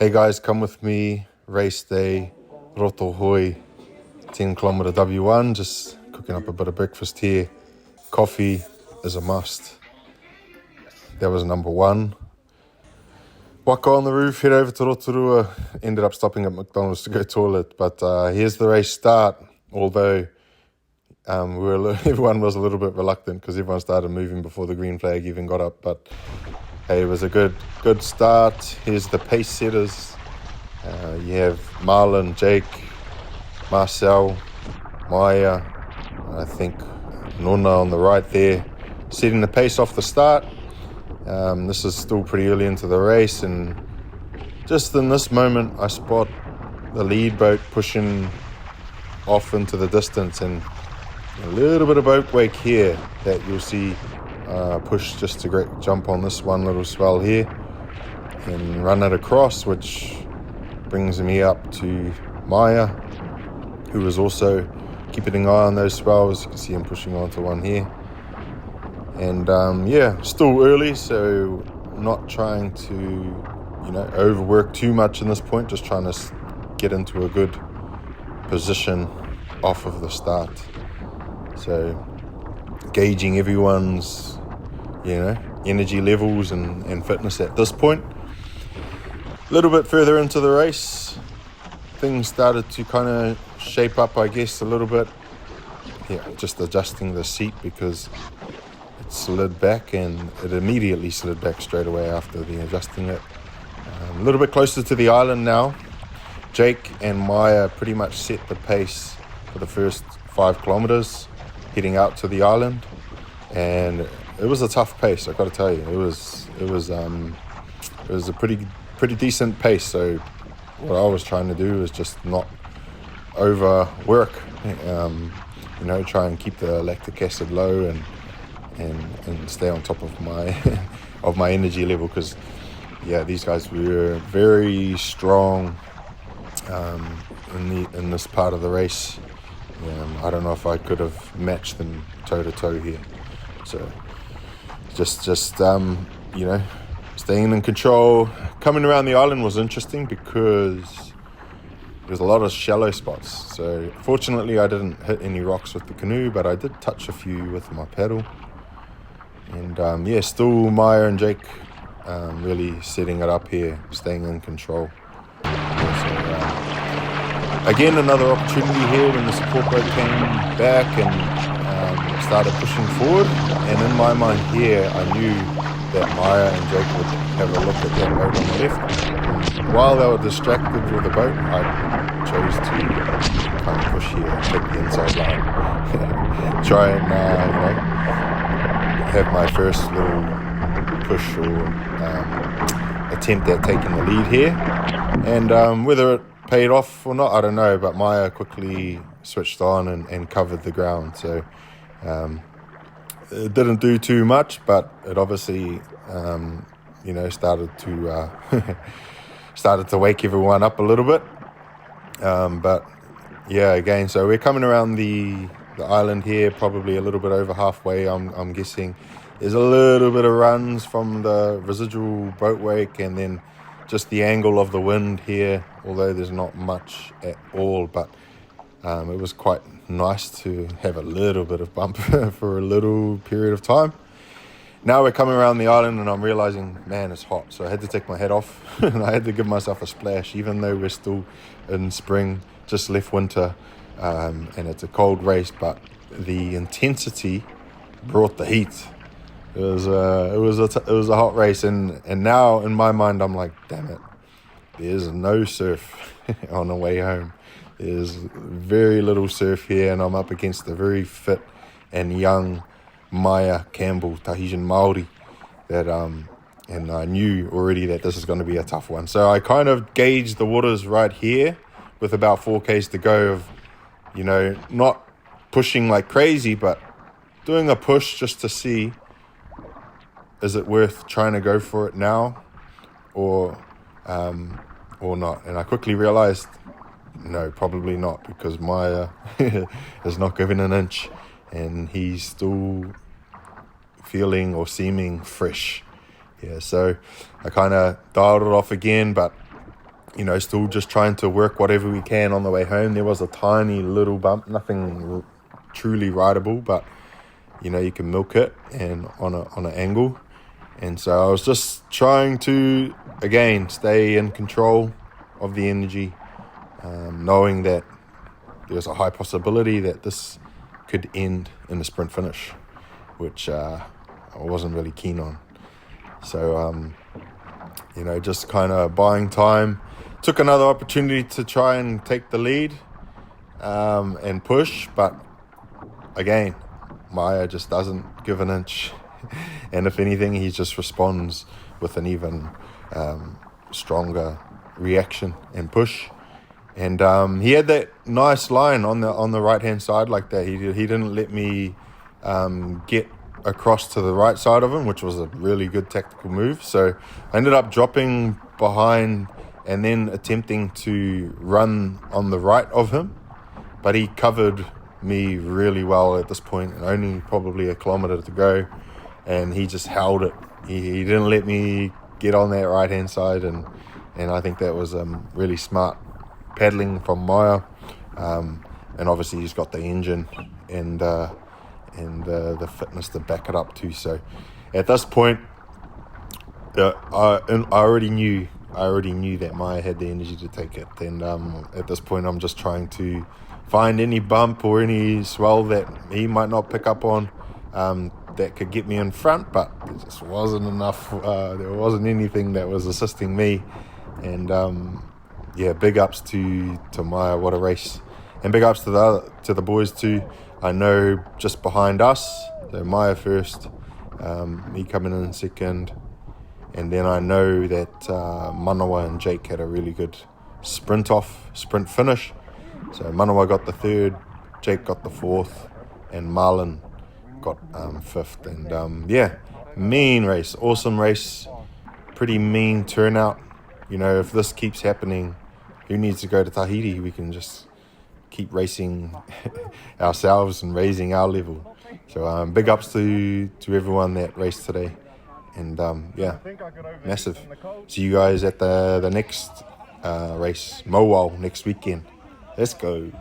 Hey guys, come with me, race day, Rotohoe, 10 kilometre W1, just cooking up a bit of breakfast here. Coffee is a must. That was number one. Waka on the roof, head over to Rotorua, ended up stopping at McDonald's to go toilet, but here's the race start, although everyone was a little bit reluctant because everyone started moving before the green flag even got up, but hey, it was a good start. Here's the pace setters. You have Marlon, Jake, Marcel, Maia, I think Nona on the right there, setting the pace off the start. This is still pretty early into the race, and just in this moment I spot the lead boat pushing off into the distance, and a little bit of boat wake here that you'll see push just to jump on this one little swell here and run it across, which brings me up to Maia, who was also keeping an eye on those swells. You can see him pushing onto one here. And still early, so not trying to, overwork too much in this point, just trying to get into a good position off of the start. So gauging everyone's, energy levels and fitness at this point. A little bit further into the race, things started to kind of shape up, I guess, a little bit. Yeah, just adjusting the seat because it slid back, and it immediately slid back straight away after the adjusting it. A little bit closer to the island now. Jake and Maia pretty much set the pace for the first 5 kilometers heading out to the island, and it was a tough pace, I got to tell you. It was a pretty decent pace. So what I was trying to do is just not overwork, try and keep the lactic acid low and stay on top of my of my energy level, because these guys were very strong in this part of the race. I don't know if I could have matched them toe to toe here. So just staying in control. Coming around the island was interesting because there's a lot of shallow spots. So fortunately I didn't hit any rocks with the canoe, but I did touch a few with my paddle. And still Maia and Jake really setting it up here, staying in control. Again, another opportunity here when the support boat came back and started pushing forward. And in my mind here, I knew that Maia and Jake would have a look at that boat on the left. While they were distracted with the boat, I chose to kind of push here and take the inside line. Try and, have my first little push or attempt at taking the lead here. And whether it paid off or not, I don't know, but Maia quickly switched on and covered the ground. So it didn't do too much, but it obviously started to wake everyone up a little bit. Again, so we're coming around the island here, probably a little bit over halfway, I'm guessing. There's a little bit of runs from the residual boat wake, and then just the angle of the wind here, although there's not much at all, but it was quite nice to have a little bit of bump for a little period of time. Now we're coming around the island and I'm realizing, man, it's hot. So I had to take my hat off and I had to give myself a splash, even though we're still in spring, just left winter, and it's a cold race, but the intensity brought the heat. It was a hot race, and now in my mind I'm like, damn it, there's no surf on the way home. There's very little surf here, and I'm up against a very fit and young Maia, Campbell, Tahitian Māori, that and I knew already that this is going to be a tough one. So I kind of gauged the waters right here with about 4Ks to go of, not pushing like crazy, but doing a push just to see, is it worth trying to go for it now or not? And I quickly realized, no, probably not, because Maia is not giving an inch and he's still feeling or seeming fresh. Yeah, so I kind of dialed it off again, but still just trying to work whatever we can on the way home. There was a tiny little bump, nothing truly rideable, but you can milk it and on an angle. And so I was just trying to, again, stay in control of the energy, knowing that there's a high possibility that this could end in a sprint finish, which I wasn't really keen on. So, just kind of buying time. Took another opportunity to try and take the lead and push, but again, Maia just doesn't give an inch. And if anything, he just responds with an even stronger reaction and push. And he had that nice line on the right-hand side like that. He didn't let me get across to the right side of him, which was a really good tactical move. So I ended up dropping behind and then attempting to run on the right of him. But he covered me really well at this point, and only probably a kilometre to go. And he just held it. He didn't let me get on that right-hand side. And I think that was really smart paddling from Maia. And obviously he's got the engine and the fitness to back it up too. So at this point, I already knew that Maia had the energy to take it. And at this point, I'm just trying to find any bump or any swell that he might not pick up on that could get me in front, but there just wasn't enough. There wasn't anything that was assisting me. And big ups to Maia. What a race! And big ups to the boys too. I know just behind us, so Maia first, me coming in second, and then I know that Manawa and Jake had a really good sprint finish. So Manawa got the third, Jake got the fourth, and Marlon got fifth. And mean race, awesome race, pretty mean turnout. If this keeps happening, who needs to go to Tahiti? We can just keep racing ourselves and raising our level. So big ups to everyone that raced today. And massive. See you guys at the next race, Mowal, next weekend. Let's go.